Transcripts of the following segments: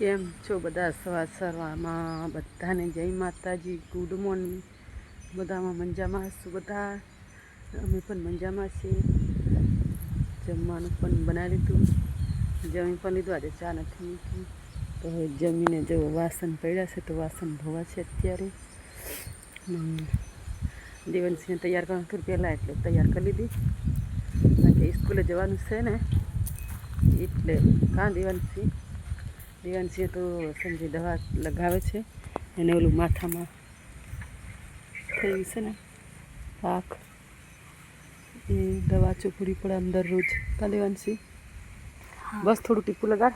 કેમ છો બધા? સવારમાં બધાને જય માતાજી, ગુડ મોર્નિંગ. બધામાં મજામાં હશું બધા. અમે પણ મજામાં છીએ. જમવાનું પણ બનાવી લીધું, જમી પણ લીધું. આજે ચા નથી મૂકી તો હવે જમીને જો વાસણ પડ્યા છે તો વાસણ ધોવા છે અત્યારે. દેવનસિંહને તૈયાર કરવાનું હતું પહેલાં એટલે તૈયાર કરી લીધી. કારણ કે સ્કૂલે જવાનું છે ને એટલે. કાં દેવાંશી તો સંજય દવા લગાવે છે એને ઓલું માથામાં થયું છે ને આંખ એ દવા ચોપડી પડે અંદર રોજ. કાં દેવાંશી? બસ થોડું ટીપું લગાડ.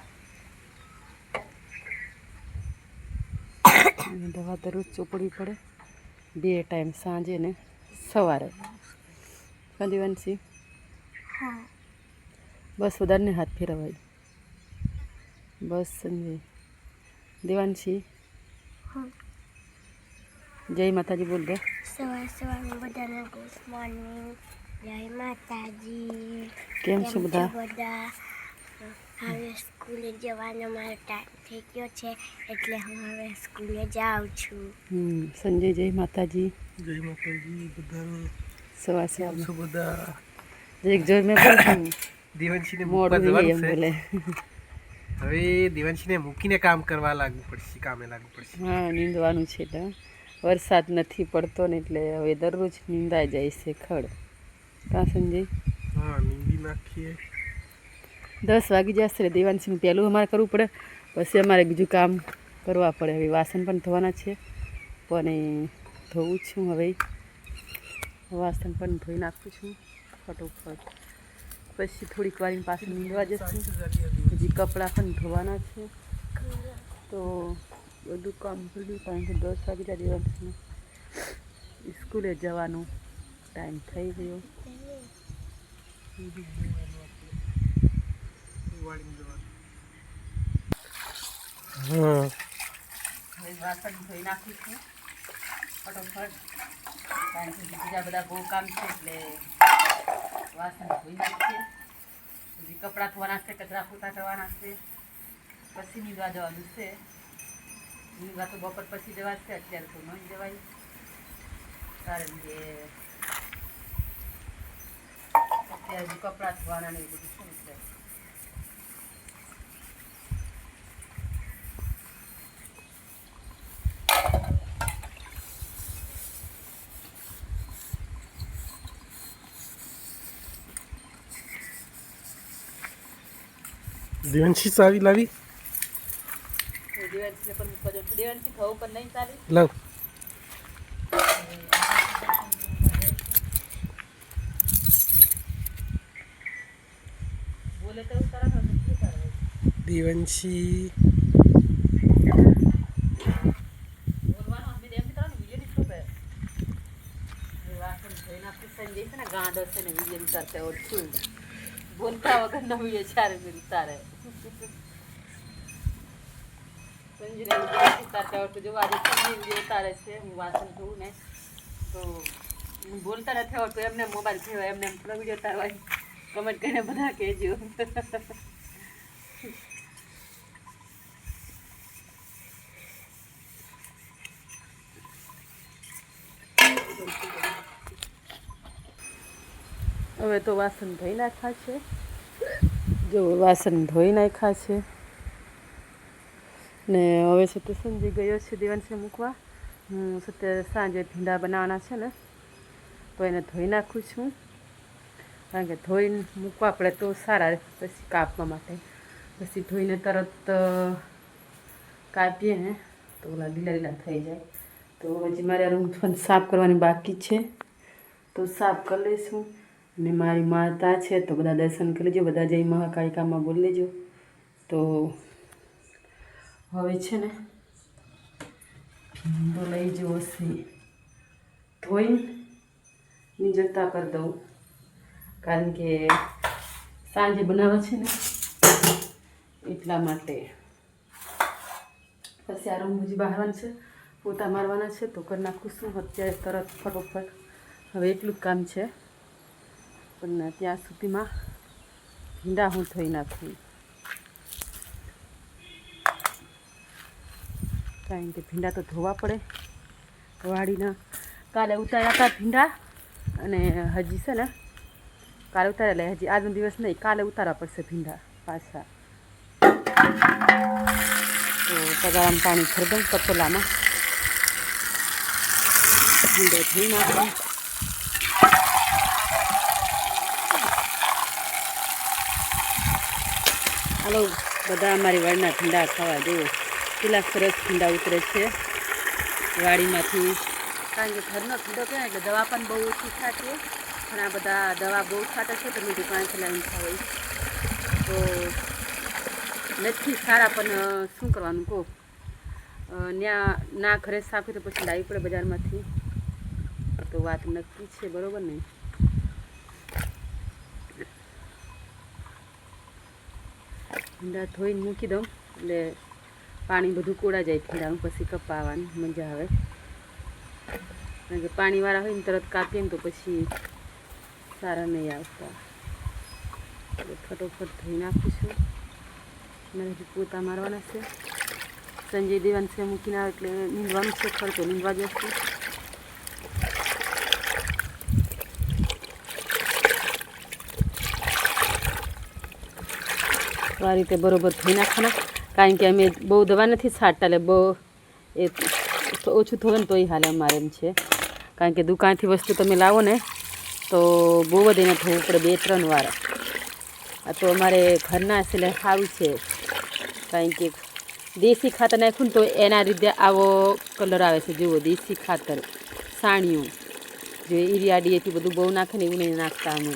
દવા દરરોજ ચોપડી પડે 2 ટાઈમ, સાંજે ને સવારે. કાં દેવાંશી? બસ વધારે હાથ ફેરવાય. બસ સંજય. દેવાંશી જય માતાજી બોલ દે. સવારમાં બધાને ગુડ મોર્નિંગ, જય માતાજી. કેમ છે બધા? હવે સ્કૂલે જવાનો મારો ટાઈમ થઈ ગયો છે એટલે હું હવે સ્કૂલે જાઉં છું. સંજય જય માતાજી. જય માતાજી બધાને. સવાર બધા એક જોર મેં બોલું દેવાંશીને મોડું મૂકવા એમ જવાનું બોલે. છે. હવે દેવાંશીને મૂકીને કામ કરવા લાગવું પડશે, કામે લાગવું પડશે. હા, નીંદવાનું છે એટલે વરસાદ નથી પડતો ને એટલે હવે દરરોજ નીંદાઈ જાય છે ખડ. કાં સંજય? હા, નીંદી નાખીએ. 10 વાગી જશે એટલે દેવાંશીનું પહેલું અમારે કરવું પડે, પછી અમારે બીજું કામ કરવા પડે. હવે વાસણ પણ ધોવાના છે પણ ધોવું છું. હવે વાસણ પણ ધોઈ નાખું છું ફટોફટ. પછી થોડીક વાર પાછું નીંદવા જશું. હજી કપડાં પણ ધોવાના છે તો બધું કામ કર્યું. કારણ કે 10 વાગી જાય દેવાંશીને સ્કૂલે જવાનો ટાઈમ થઈ ગયો. હા, હવે વાસણ ધોઈ નાખું છું ફટોફટ. કારણ કે બીજા બધા બહુ કામ છે એટલે વાસણ ધોઈ નાખીએ. હજી કપડાં ધોવાના છે, કચરા પોતા કરવાના છે, પછી નીંદવા જવાનું છે. નીંદવા તો બપોર પછી જવા છે, અત્યારે તો ન જવાય કારણ કે અત્યારે હજી કપડાં ધોવાના ને એ બધું છે એટલે. દેવાંશી ચાવી લાવી. દેવાંશીને પણ મૂકવા જવું. દેવાંશી ખાવું પણ નહીં ચાલે. લાવ. બોલે તો સરસ નથી કરે. દેવાંશી બોલવાનું અમે એમ કરવાનું વિડીયો નહીં શું કરે. વાસણ ધોઈ નાખી. સંજય છે ને ગાંડો છે ને વિડીયો ઉતારતા ઓછું બોલતા વગરનો વિડીયો 4 મિનિટ ઉતારે. સંજયને વિડીયો ઉતારતા આવડતું. જો આજે સંજય વિડીયો ઉતારે છે, હું વાસણ ધોઉં ને તો હું બોલતા નથી આવડતું. એમને મોબાઈલ કહેવાય, એમને એમ થોડો વિડીયો ઉતારવાય. કમેન્ટ કરીને બધા કહેજો. હવે તો વાસણ ધોઈ નાખ્યા છે. જો વાસણ ધોઈ નાખ્યા છે ને હવે છે તે સંજય ગયો છે દેવાંશીને મૂકવા. હું સત્ય સાંજે ભીંડા બનાવવાના છે ને તો એને ધોઈ નાખું છું. કારણ કે ધોઈને મૂકવા પડે તો સારા, પછી કાપવા માટે. પછી ધોઈને તરત કાપીએ ને તો ઓલા લીલા લીલા થઈ જાય. તો હજી મારે રૂમ પણ સાફ કરવાની બાકી છે તો સાફ કરી લઈશું. ને મારી માતા છે તો બધા દર્શન કરી લેજો. બધા જય મહાકાળિકામાં બોલી લેજો. તો હવે છે ને ભીંડો લઈ જવો છે, ધોઈને નીચોતા કરી દઉં. કારણ કે સાંજે બનાવે છે ને એટલા માટે. પછી આ રૂમ હજી બહારવાનું છે, પોતા મારવાના છે તો કરી નાખું છું અત્યારે તરત ફટોફટ. હવે એટલું જ કામ છે પણ ત્યાં સુધીમાં ભીંડા હું ધોઈ નાખું. કારણ કે ભીંડા તો ધોવા પડે વાડીના. કાલે ઉતાર્યા હતા ભીંડા અને હજી છે ને કાલે ઉતારેલા, હજી આજનો દિવસ નહીં, કાલે ઉતારવા પડશે ભીંડા પાછા. તો તગારામાં પાણી ભરી દઉં તપેલામાં, ભીંડો ધોઈ નાખું. હાલો બધા અમારી વાડીના ભીંડા ખાવા જુઓ, કેટલા સરસ ભીંડા ઉતરે છે વાડીમાંથી. કારણ કે ઘરનો ભીંડો કહેવાય એટલે દવા પણ બહુ ઓછી ખાશે, પણ આ બધા દવા બહુ ખાતા છે તો મીઠું પાણી લાવીને ખાવાય તો નથી સારા. પણ શું કરવાનું કહો, ત્યાં ના ઘરે સાફ તો પછી લાવવી પડે બજારમાંથી, તો વાત નક્કી છે, બરાબર ને. ભીંડા ધોઈને મૂકી દઉં એટલે પાણી બધું કોડા જાય ભીંડાનું, પછી કપાવવાની મજા આવે. કારણ કે પાણીવાળા હોય ને તરત કાપીએ ને તો પછી સારા નહીં આવતા. એટલે ફટોફટ ધોઈ નાખીશું. અને હજી પોતા મારવાના છે. સંજય દેવાન છે મૂકીને આવે એટલે નીંદવાનું છે, ખર્ચો નીંદવા જશે. તો આ રીતે બરાબર ધોઈ નાખવાના. કારણ કે અમે બહુ દવા નથી છાંટતા, એટલે બહુ એ ઓછું ધોવે ને તોય હાલે અમારે એમ છે. કારણ કે દુકાનથી વસ્તુ તમે લાવો ને તો બહુ જ એને ધોવું પડે 2-3 વાર. આ તો અમારે ઘરના એટલે સારું છે, કારણ કે દેશી ખાતર નાખ્યું ને તો એના લીધે આવો કલર આવે છે. જુઓ, દેશી ખાતર સાણિયું, જે યુરિયા DAP બધું બહુ નાખે ને એવું નહીં નાખતા અમે.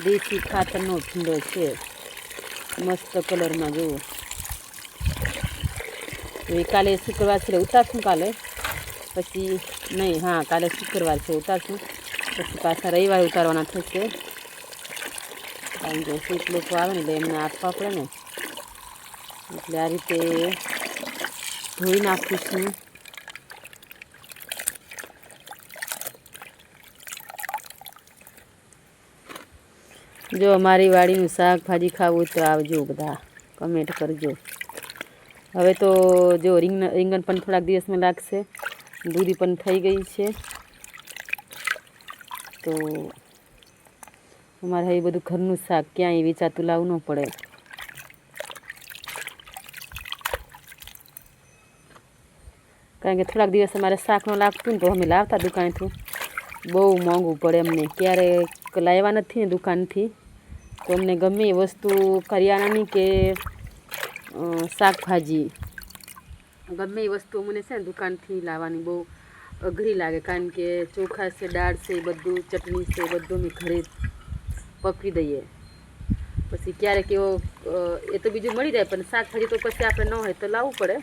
દેશી ખાતરનો ભીંડો છે, મસ્ત કલરમાં. જુઓ, તો એ કાલે શુક્રવાર છે ઉતારશું, કાલે પછી નહીં, હા કાલે શુક્રવાર છે ઉતારશું, પછી પાછા રવિવારે ઉતારવાના થશે. કારણ કે શીત લોકો આવે ને એટલે એમને આપવા પડે ને, એટલે આ રીતે ધોઈ નાખું છું. જો અમારી વાડીનું શાકભાજી ખાવું તો આવજો, બધા કમેન્ટ કરજો. હવે તો જો રીંગણ પણ થોડાક દિવસમાં લાગશે, દૂધી પણ થઈ ગઈ છે. તો અમારે હવે બધું ઘરનું શાક, ક્યાંય વેચાતું લાવવું ન પડે. કારણ કે થોડાક દિવસ અમારે શાક ન લાગતું ને તો અમે લાવતા દુકાનથી, બહુ મોંઘું પડે અમને. ક્યારેક લાવ્યા નથી ને દુકાનથી તો અમને ગમે એ વસ્તુ કરિયાણાની કે શાકભાજી, ગમે એ વસ્તુ અમને છે ને દુકાનથી લાવવાની બહુ અઘરી લાગે. કારણ કે ચોખા છે, દાળ છે, બધું ચટણી છે, બધું અમે ઘરે પકવી દઈએ. પછી ક્યારેક એવો એ તો બીજું મળી જાય, પણ શાકભાજી તો પછી આપણે ન હોય તો લાવવું પડે.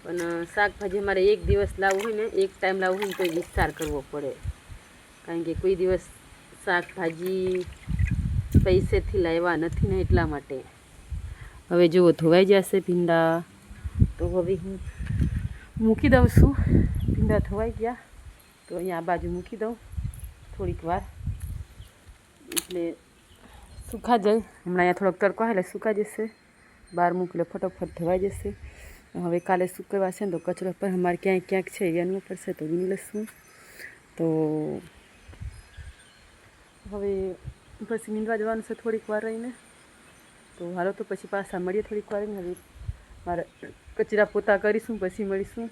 પણ શાકભાજી અમારે એક દિવસ લાવવું હોય ને, એક ટાઈમ લાવવું હોય ને તો વિસ્તાર કરવો પડે. કારણ કે કોઈ દિવસ શાકભાજી પૈસેથી લાવ્યા નથી ને, એટલા માટે. હવે જુઓ ધોવાઈ જશે ભીંડા, તો હવે હું મૂકી દઉં છું. ભીંડા ધોવાઈ ગયા તો અહીંયા આ બાજુ મૂકી દઉં થોડીક વાર, એટલે સુકા જાય. હમણાં અહીંયા થોડોક તડકો આવે એટલે સુકાઈ જશે, બહાર મૂકી ફટોફટ ધોવાઈ જશે. હવે કાલે શુક્રવાર છે ને તો કચરો પર અમારે ક્યાંક છે એનું પડશે તો વીણી લઈશું. તો હવે પછી નીંદવા જવાનું છે થોડીક વાર રહીને. તો હાલો તો પછી પાછા મળીએ થોડીક વાર રહીને. હવે મારે કચરા પોતા કરીશું, પછી મળીશું.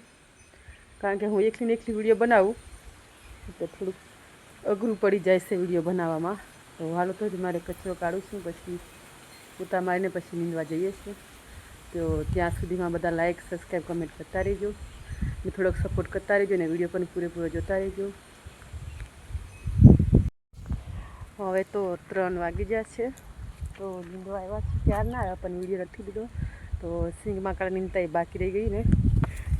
કારણ કે હું એકલી વિડીયો બનાવું તો થોડુંક અઘરું પડી જાય છે વિડીયો બનાવવામાં. તો હાલો તો જ મારે કચરો કાઢું છું, પછી પોતા મારીને પછી નીંદવા જઈએ છીએ. તો ત્યાં સુધીમાં બધા લાઈક, સબસ્ક્રાઈબ, કમેન્ટ કરતા રહેજો ને થોડોક સપોર્ટ કરતા રહેજો ને વિડીયો પણ પૂરેપૂરો જોતા રહેજો. હવે તો 3 વાગી ગયા છે, તો નીંદવા આવ્યા છે ત્યારના આવ્યા, પણ વિડીયો નથી લીધો. તો સિંગમાં કાલે નીંદતા બાકી રહી ગઈ ને,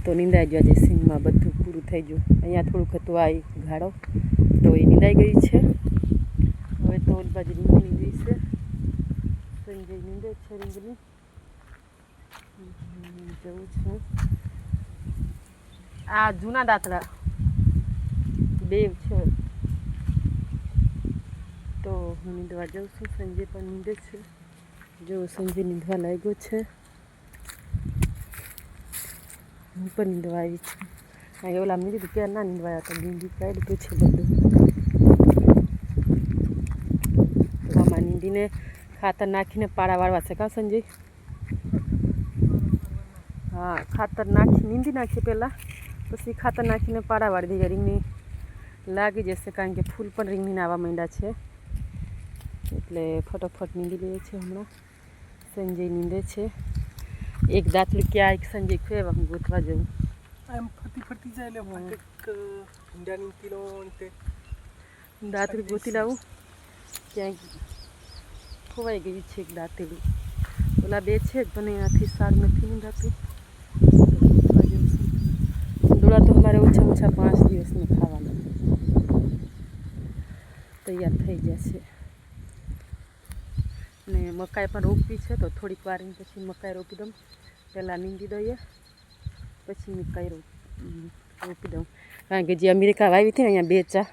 તો નીંદાઈ ગયો. આજે સિંગમાં બધું પૂરું થઈ ગયું. અહીંયા થોડુંક હતું આ ગાળો, તો એ નીંદાઈ ગઈ છે. હવે તો ઓલી બાજુ રીંગણી નીંદી છે, સંજય નીંદે છે રીંગણી. જવું છું. આ જૂના દાંતડા 2 છે, તો હું નીંદવા જાઉં છું. સંજય પણ નીંદે છે. જો સંજય નીંદવા લાગ્યો છે. હું પણ નીંદવા આવી છું. કાંઈ ઓલા મેં કીધું ક્યાં ના નીંદવાયા હતા, નીંદી કાઢ્યું છે બધું. તો આમાં નીંદીને ખાતર નાખીને પાળા વાળવા છે. કાં સંજય? હા, ખાતર નાખી નીંદી નાખીએ પહેલાં, પછી ખાતર નાખીને પાળા વાળી દઈએ. રીંગણી લાગી જશે, કારણ કે ફૂલ પણ રીંગણીને આવવા માંડ્યા છે, એટલે ફટોફટ નીંદી લઈએ છીએ. હમણાં સંજય નીંદે છે. એક દાંતલું ક્યાં એક સંજય ખેવા હું ગોતવા જઉં. આમ ફરતી જાય એટલે ઈંડાની કિલો તે દાંતલું ગોતી લાવું. ક્યાંક ખોવાઈ ગયું છે એક દાંતેલું. ઓલા બે છે પણ એનાથી સારું નથી નીંદાતું. ડોળા તો અમારે ઓછામાં ઓછા 5 દિવસને ખાવાના તૈયાર થઈ જશે. ને મકાઈ પણ રોપવી છે, તો થોડીક વાર પછી મકાઈ રોપી દઉં. પહેલાં નીંદી દઈએ, પછી મકાઈ રોપી દઉં. કારણ કે જે અમેરિકા વાવી હતી ને અહીંયા બેચા,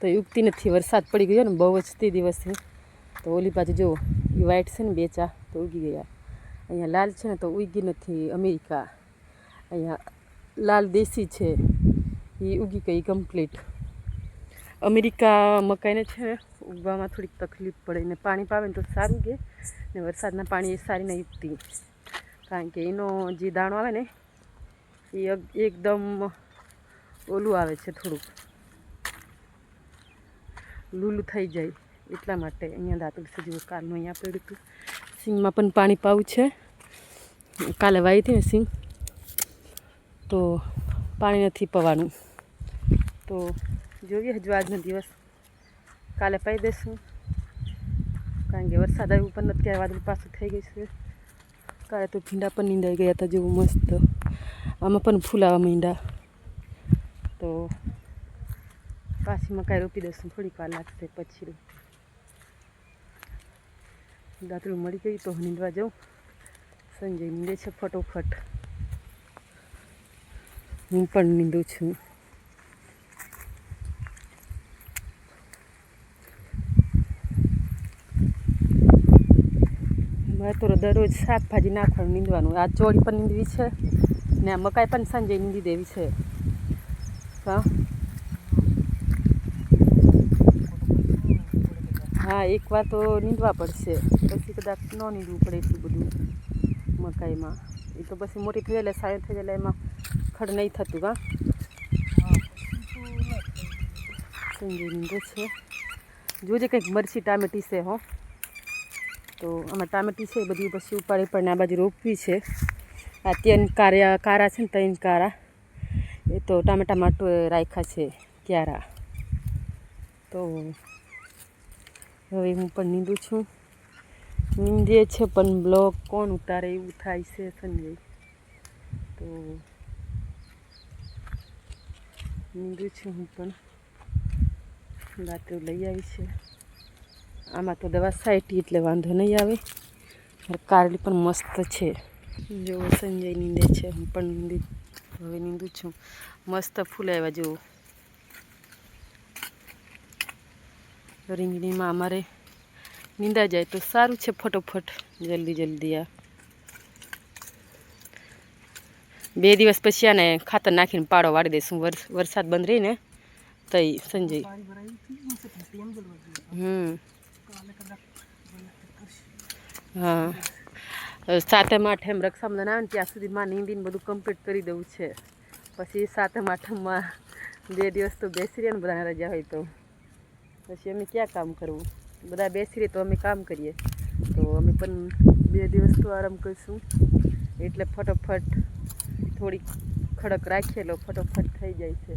તો એ ઉગતી નથી. વરસાદ પડી ગયો ને બહુ જ તે દિવસે, તો ઓલી બાજુ જુઓ એ વ્હાઈટ છે ને બેચા, તો ઉગી ગયા. અહીંયા લાલ છે ને તો ઉગી નથી. અમેરિકા અહીંયા લાલ દેશી છે, એ ઉગી ગઈ કમ્પ્લીટ. અમેરિકા મકાઈને છે ને ઉગવામાં થોડીક તકલીફ પડે, ને પાણી પાવે ને તો સારું ઉગે, ને વરસાદના પાણી એ સારી નહીં ઉગતી. કારણ કે એનો જે દાણો આવે ને એ એકદમ ઓલું આવે છે, થોડુંક લૂલું થઈ જાય. એટલા માટે અહીંયા દાંતલું છે. જેવું કાલનું અહીંયા પડ્યું હતું. સિંગમાં પણ પાણી પાવું છે. કાલે વાવી હતી ને સિંગ, તો પાણી નથી પવાનું. તો જોઈએ હજુ આજનો દિવસ, કાલે પાઈ દઈશું. કારણ કે વરસાદ આવ્યું પણ અત્યારે વાદળ પાછું થઈ ગયું છે. કાલે તો ભીંડા પણ નીંદાઈ ગયા હતા, જેવું મસ્ત. આમાં પણ ફૂલ આવવા માંડ્યા. તો પાછી મકાઈ રોપી દઈશું. થોડીક વાર લાગશે પછી. દાંતલું મળી ગયું તો નીંદવા જાઉં. સંજય નીંદે છે ફટોફટ, હું પણ નીંદું છું. મારે તો દરરોજ શાકભાજી નાખવાનું નીંદવાનું. આ ચોળી પણ નીંદવી છે, ને આ મકાઈ પણ સંજય નીંદી દેવી છે. હા હા, એકવાર તો નીંદવા પડશે, પછી કદાચ ન નીંદવું પડે એટલું બધું મકાઈમાં. એ તો પછી મોટી થઈ જાય, સારી થઈ જાય, એમાં ખડ નહીં થતું. કાં સંજય નીંદે છે. જોજે કંઈક મરચી ટામેટી છે. હો, તો આમાં ટામેટી છે એ બધી પછી ઉપાડી પણ આ બાજુ રોપવી છે. આ 3 કારા છે ને 3 કારા, એ તો ટામેટા માટે રાખ્યા છે ક્યારા. તો હવે હું પણ નીંદું છું. નીંદે છે પણ બ્લોગ કોણ ઉતારે એવું થાય છે સંજય. તો નીંદું છું હું પણ. દાંતલું લઈ આવી છે. આમાં તો દવા સાઈટી એટલે વાંધો નહીં આવે. કારેલી પણ મસ્ત છે. જો સંજય નીંદે છે, હું પણ હવે નીંદું છું. મસ્ત ફૂલ આવ્યા. જુઓ, રીંગણીમાં અમારે નીંદા જાય તો સારું છે. ફટોફટ જલ્દી આ 2 દિવસ પછી આને ખાતર નાખીને પાડો વાળી દઈશું. વરસાદ બંધ રહીને તઈ સંજય. હા, 7મ 8મ રક્ષાબંધન આવે ને ત્યાં સુધીમાં નીંદીને બધું કમ્પ્લીટ કરી દેવું છે. પછી 7મ 8મમાં 2 દિવસ તો બેસી રહે ને, બધાને રજા હોય તો પછી અમે ક્યાં કામ કરવું? બધા બેસી રહે તો અમે કામ કરીએ. તો અમે પણ 2 દિવસ તો આરામ કરીશું. એટલે ફટોફટ થોડીક ખડક રાખીએ લો, ફટોફટ થઈ જાય છે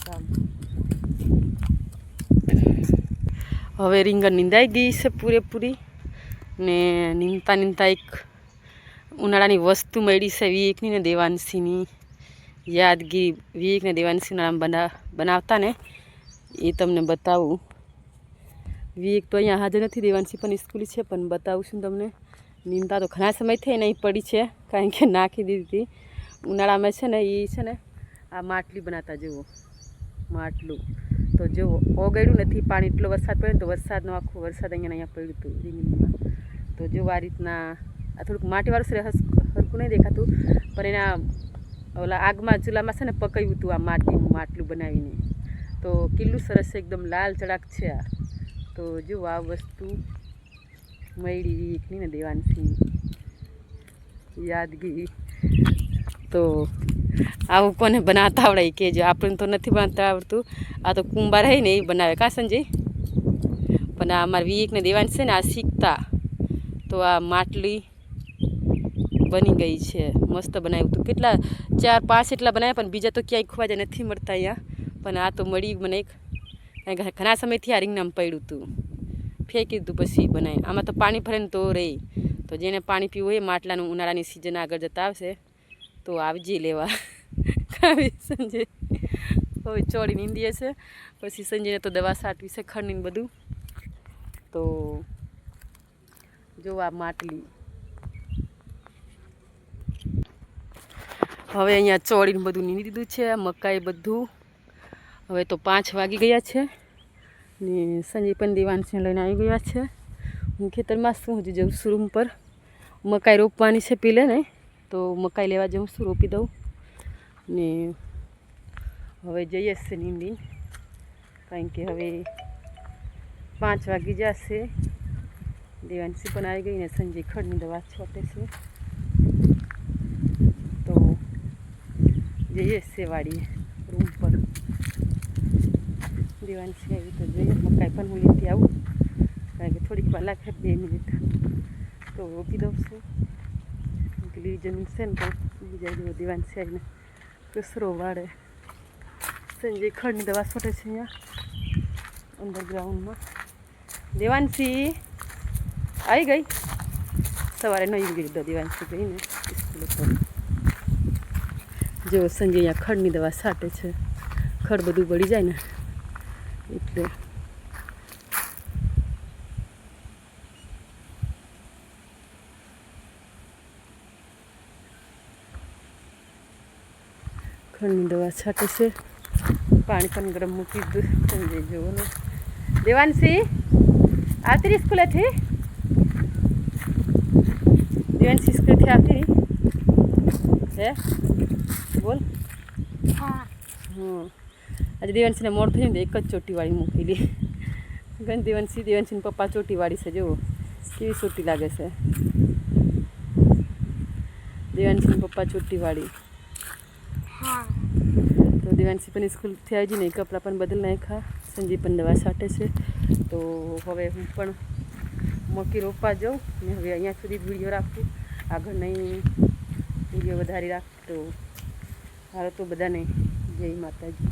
કામ. હવે રીંગણ નીંદાઈ ગઈ છે પૂરેપૂરી. ને નીંદતા એક ઉનાળાની વસ્તુ મળી છે વિવેકની ને દેવાંશીની યાદગીરી. વિવેકને દેવાંશી ઉનાળામાં બનાવતા ને એ તમને બતાવું. વિવેક તો અહીંયા હાજર નથી, દેવાંશી પણ સ્કૂલ છે, પણ બતાવું છું તમને. નીંદતા તો ઘણા સમય થઈ નહીં પડી છે, કારણ કે નાખી દીધી હતી. ઉનાળામાં છે ને એ છે ને આ માટલી બનાવતા. જુઓ માટલું, તો જો ઓગળ્યું નથી. પાણી એટલો વરસાદ પડ્યો ને, તો વરસાદનો આખો વરસાદ અહીંયા પડ્યું હતું રીંગણીમાં. તો જો આ રીતના આ થોડુંક માટીવાળું છે, હરખું નહીં દેખાતું, પણ એના ઓલા આગમાં ચૂલામાં છે ને પકાવ્યું હતું આ માટીનું માટલું બનાવીને, તો કેટલું સરસ છે, એકદમ લાલ ચડાક છે આ. તો જો આ વસ્તુ મળી વીકની ને દેવાંશી યાદગીરી. તો આવું કોને બનાવતા આવડે કે જો આપણને તો નથી બનાવતા આવડતું. આ તો કુંભાર હોય ને એ બનાવે કા સંજય? પણ આ અમારા વિવેકને દેવાંશ છે ને આ શીખતા, તો આ માટલી બની ગઈ છે, મસ્ત બનાવ્યું હતું. કેટલા 4-5 એટલા બનાવ્યા, પણ બીજા તો ક્યાંય ખોવાજા નથી મળતા અહીંયા. પણ આ તો મળી મને એક, ઘણા સમયથી આ રીંગણામાં પડ્યું હતું, ફેંકી દીધું પછી બનાવીને. આમાં તો પાણી ભરે ને તો રહે. તો જેને પાણી પીવું હોય માટલાનું, ઉનાળાની સિઝન આગળ જતા આવશે તો આવજે લેવા. કાવી સંજય હવે ચોળી નીંદીએ છે, પછી સંજયને તો દવા છાંટવી છે ખંડની બધું. તો જો આ માટલી હવે અહીંયા ચોળીને બધું નીંદી દીધું છે, મકાઈ બધું. હવે તો 5 વાગી ગયા છે ને સંજય પણ દેવાંશને લઈને આવી ગયા છે. હું ખેતરમાં શું હજી જઉં છું રૂમ પર, મકાઈ રોપવાની છે પેલે ને, તો મકાઈ લેવા જાઉં છું, રોપી દઉં ને હવે જઈએ છે નીંદી, કારણ કે હવે 5 વાગી જશે. દેવાંશી પણ આવી ગઈ ને સંજય ખડની દવા છોટે છે. તો જઈએ છે વાડીએ રૂમ પર. દેવાંશી આવી તો જોઈએ, મકાઈ પણ હું લેતી આવું, કારણ કે થોડીક વાર લાગે 2 મિનિટ તો રોપી દઉં છું. પેલી જમીન છે ને તો બીજા જેવો દેવાંશી આવીને કચરો વાળે. સંજય ખડની દવા છોટે છે અહીંયા અંડરગ્રાઉન્ડમાં. દેવાંશી આવી ગઈ, સવારે નહીં ગઈ તો દેવાંશી ગઈને સ્કૂલે પર. જો સંજય અહીંયા ખડની દવા છાંટે છે, ખડ બધું બળી જાય ને એટલે. ખડની દવા છાંટે છે, પાણી પણ ગરમ મૂકી દીધું. સંજય જોવો ને. દેવાંશી આવતી રહી સ્કૂલેથી? દેવાંશી સ્કૂલેથી આવતી રહી હે? બોલ. હા. આજે દેવાંશીને મોડ થયું ને એક જ ચોટીવાળી મૂકેલી. ગંજ દેવાંશીના પપ્પા ચોટીવાળી છે, જુઓ કેવી ચોટી લાગે છે. દેવાંશીના પપ્પા ચોટીવાળી. હા. તો દેવાંશી પણ સ્કૂલથી આવી જઈને કપડાં પણ બદલ નાખ્યા. સંજય પણ દવા છાંટે છે. તો હવે હું પણ મકી રોપવા જાઉં ને હવે અહીંયા સુધી જ વિડીયો રાખું, આગળ નહીં વિડીયો વધારી રાખું. તો હાલો તો બધાને જય માતાજી.